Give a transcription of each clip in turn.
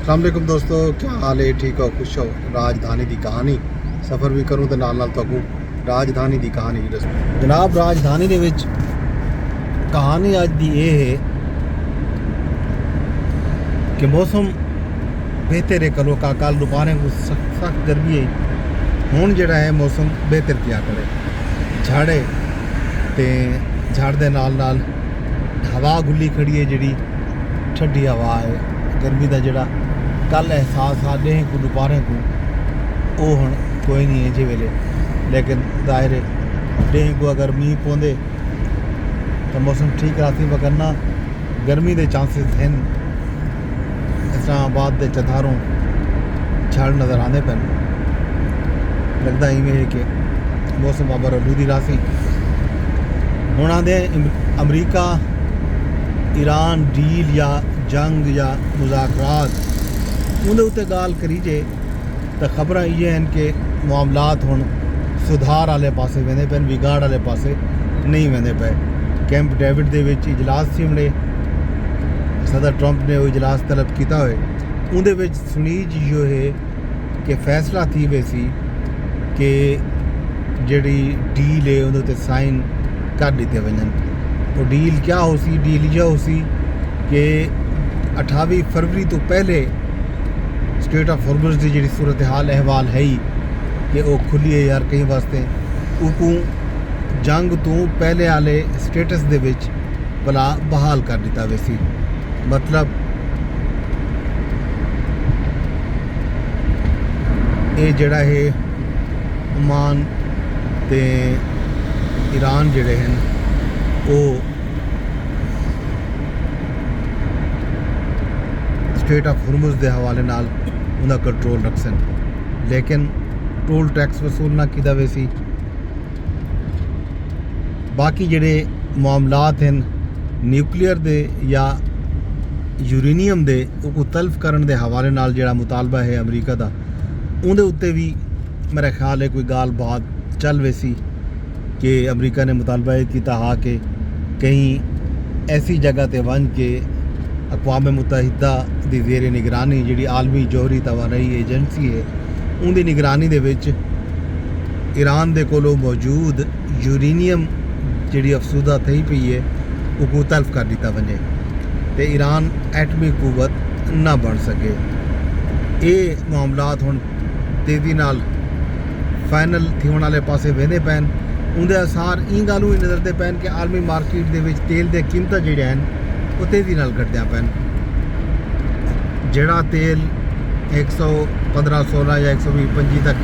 अस्सलाम वालेकुम दोस्तों, क्या हाल है? ठीक हो, खुश हो? राजधानी की कहानी सफ़र भी करूँ तो नाल तो राजधानी की कहानी भी दस जनाब। राजधानी के विच कहानी अज की ये है कि मौसम बेहतर है। कलो का कल दोपहर को सख्त गर्मी है, हूँ जड़ा है मौसम बेहतर किया करे। झाड़े तो झाड़ के नाल नाल हवा खुली खड़ी है, जी ठंडी हवा है। गर्मी का जड़ा कल एहसास आ डेह को दोपहर को वो हूँ कोई नहीं है जे वेले, लेकिन जाहिर है डेह को अगर मीह पौंदे तो मौसम ठीक राती वगरना गर्मी के चांसेस हैं। इस्लामाबाद के चधारों झड़ नज़र आने पैन, लगता इवें है कि मौसम बाबर आलूदी रासी। हूँ आते अमरीका ईरान डील या जंग या मुज़ाकरात उनके उत्ते गाल करीजे तो खबर ये हैं कि मामलात हुण सुधार वाले पासे वेंदे पे, बिगाड़ वाले पासे नहीं वेंदे पे। कैंप डेविड दे विच इजलास सी हमने सदर ट्रंप ने वो इजलास तलब किया हुए, उनदे विच सुनीज जो है कि फैसला थी वैसी कि जिहड़ी डील है उहदे उत्ते साइन कर दिते वजन। वो डील क्या हो सी? डील यह हो सी कि 28 फरवरी तो पहले स्टेट ऑफ हॉर्मुज़ की जी सूरत हाल अहवाल है ही कि वो खुली है यार कई वास्ते उको जंग तो पहले आले स्टेटस दे विच भला बहाल कर दिता वैसी। मतलब ये जड़ा है ओमान ते ईरान जड़े हैं वो स्टेट ऑफ हॉर्मुज़ के हवाले नाल उनका कंट्रोल रख सन, लेकिन टोल टैक्स वसूलना किदा वैसी। बाकी जड़े मामलात हैं न्यूक्लियर दे या यूरेनियम दे उनको तल्फ करने के हवाले नाल जड़ा मुतालबा है अमरीका का, उनके उत्ते भी मेरा ख्याल है कोई गाल बात चल वैसी कि अमरीका ने मुतालबा ये किया हा कि कहीं ऐसी जगह ते वन के अक़वाम मुत्तहिदा की ज़ेरे निगरानी जी आलमी जोहरी तवानाई एजेंसी है उनकी निगरानी दे विच ईरान दे कोलों मौजूद यूरेनियम जी अफसूदा थी पई है उसको तल्फ कर दिता वजे तो ईरान एटमी कुवत ना बन सके। ये मामलात हुण तेज़ी नाल फाइनल थी वाले पासे वेंदे पैन। उनके असार ई गल ही नज़रते पैन कि आलमी मार्केट के तेल के कीमत जोड़िया वो तेज़ी नाल घटद्या पैन। जड़ा तेल 115-16 या 120-25 तक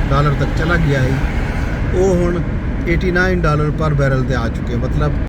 डॉलर तक चला गया है, वो हुण $89 पर बैरल ते आ चुके। मतलब